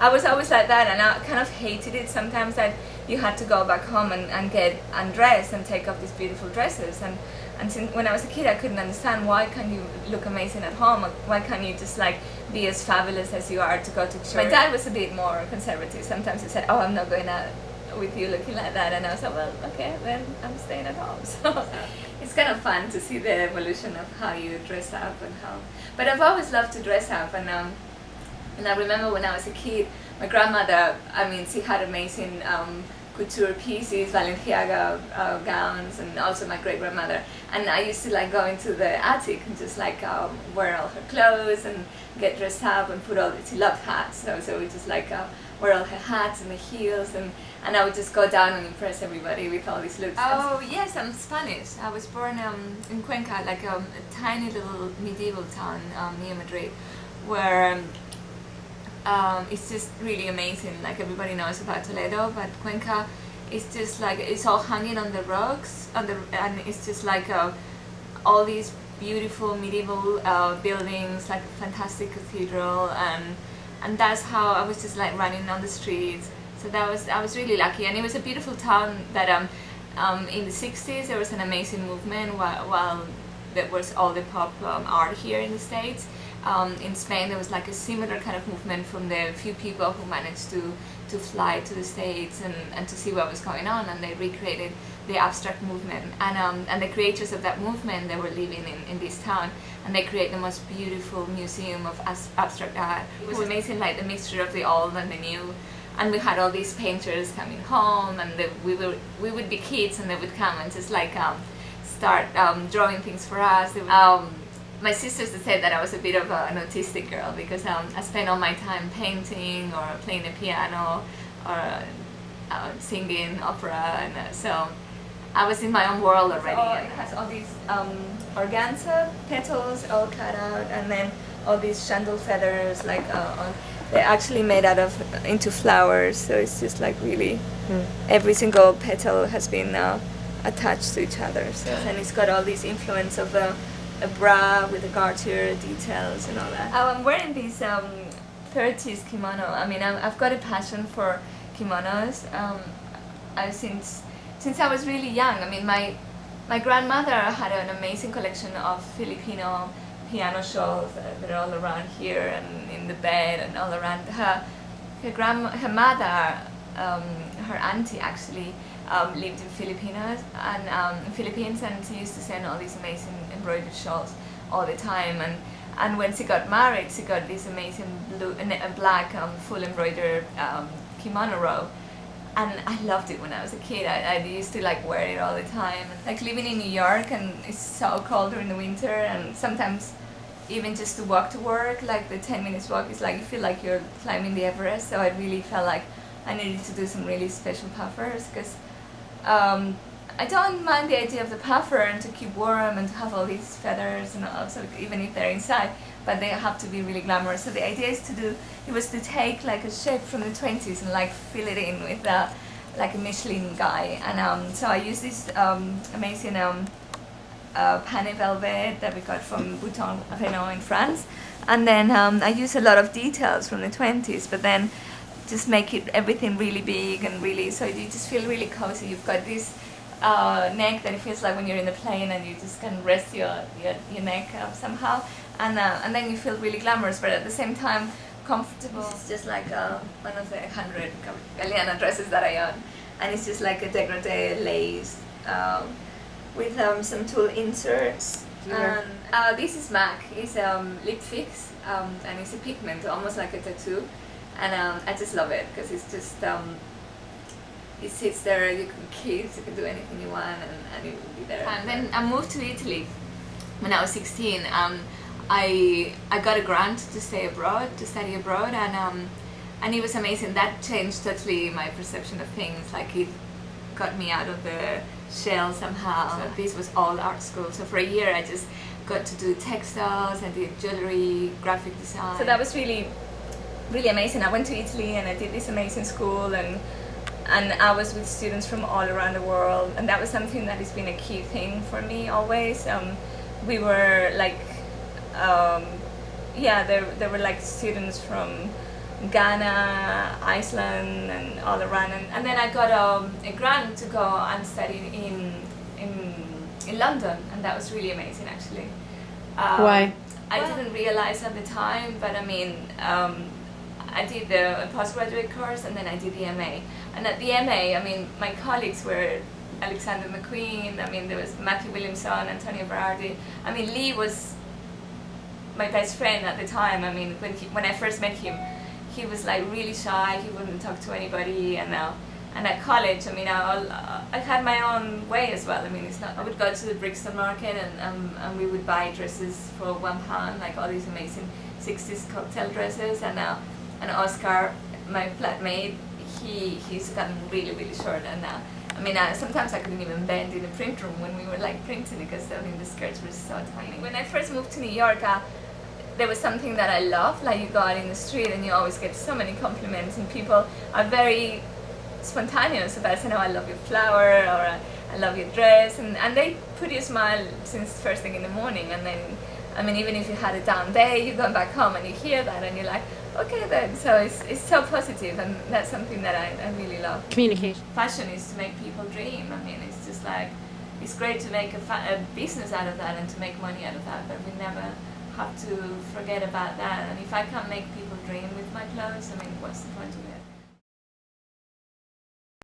I was always like that, and I kind of hated it sometimes that you had to go back home and get undressed and take off these beautiful dresses. And since when I was a kid, I couldn't understand why can't you look amazing at home? Why can't you just like be as fabulous as you are to go to church? My dad was a bit more conservative. Sometimes he said, "Oh, I'm not going out with you looking like that," and I was like, "Well, okay, then I'm staying at home." So it's kind of fun to see the evolution of how you dress up and how. But I've always loved to dress up, and I remember when I was a kid, my grandmother, I mean, she had amazing couture pieces, Balenciaga gowns, and also my great-grandmother. And I used to like go into the attic and just like wear all her clothes and get dressed up and put all, she loved hats, so we just like wear all her hats and the heels, and I would just go down and impress everybody with all these looks. Oh yes, I'm Spanish. I was born in Cuenca, like a tiny little medieval town near Madrid, where it's just really amazing. Like everybody knows about Toledo, but Cuenca is just like, it's all hanging on the rocks, and it's just like all these beautiful medieval buildings, like a fantastic cathedral, and that's how I was just like running on the streets. So I was really lucky, and it was a beautiful town that in the 60s there was an amazing movement while there was all the pop art here in the States. In Spain there was like a similar kind of movement from the few people who managed to fly to the States and to see what was going on, and they recreated the abstract movement, and the creators of that movement, they were living in this town, and they created the most beautiful museum of abstract art. It was amazing, like the mixture of the old and the new, and we had all these painters coming home, and we would be kids and they would come and just like start drawing things for us. My sisters said that I was a bit of an autistic girl because I spent all my time painting or playing the piano or singing opera, and so I was in my own world already. It has all these organza petals all cut out, and then all these chandel feathers, like they're actually made out of into flowers. So it's just like really every single petal has been attached to each other. So, and it's got all these influence of a bra with the garter details and all that. I'm wearing these 30s kimono. I mean, I've got a passion for kimonos since I was really young. I mean, my grandmother had an amazing collection of Filipino piano shawls that are all around here and in the bed and all around. Her mother, her auntie actually, lived in Philippines, and she used to send all these amazing embroidered shawls all the time. And when she got married, she got this amazing blue, black full embroidered kimono robe. And I loved it when I was a kid. I used to like wear it all the time. Like living in New York, and it's so cold during the winter, and sometimes even just to walk to work, like the 10 minutes walk is like, you feel like you're climbing the Everest. So I really felt like I needed to do some really special puffers, because I don't mind the idea of the puffer and to keep warm and to have all these feathers and also even if they're inside, but they have to be really glamorous. So the idea is to take like a shape from the 20s and like fill it in with like a Michelin guy. And so I use this amazing pane velvet that we got from Bouton Renault in France, and then I use a lot of details from the 20s, but then just make it everything really big and really, so you just feel really cozy. You've got this neck that it feels like when you're in the plane and you just can rest your neck somehow, and then you feel really glamorous, but at the same time comfortable. It's just like one of the 100 Galeana dresses that I own, and it's just like a dégradé lace with some tulle inserts. And this is MAC. It's lip fix, and it's a pigment, almost like a tattoo. And I just love it because it's just it sits there. You can kiss, you can do anything you want, and it will be there. And then I moved to Italy when I was 16. I got a grant to study abroad, and it was amazing. That changed totally my perception of things. Like it got me out of the shell somehow. So this was all art school. So for a year I just got to do textiles, I did jewelry, graphic design. So that was really amazing. I went to Italy and I did this amazing school, and I was with students from all around the world, and that was something that has been a key thing for me always. We were like, there were like students from Ghana, Iceland, and all around. And then I got a grant to go and study in London, and that was really amazing, actually. Why? I didn't realize at the time, but I mean, I did the postgraduate course, and then I did the MA. And at the MA, I mean, my colleagues were Alexander McQueen, I mean, there was Matthew Williamson, Antonio Berardi. I mean, Lee was my best friend at the time. I mean, when I first met him, he was like really shy, he wouldn't talk to anybody, and at college, I mean, I had my own way as well. I mean, it's not, I would go to the Brixton market and we would buy dresses for £1, like all these amazing 60s cocktail dresses, and Oscar, my flatmate, he's gotten really, really short, and I mean, sometimes I couldn't even bend in the print room when we were like printing, because I mean, the skirts were so tiny. When I first moved to New York, there was something that I loved, like you go out in the street and you always get so many compliments, and people are very spontaneous about saying, oh, I love your flower, or I love your dress, and they put you a smile since first thing in the morning. And then, I mean, even if you had a down day, you go back home and you hear that and you're like, okay then. So it's so positive, and that's something that I really love. Communication. Fashion is to make people dream. I mean, it's just like, it's great to make a business out of that and to make money out of that, but we never have to forget about that. And if I can't make people dream with my clothes, I mean, what's the point of it?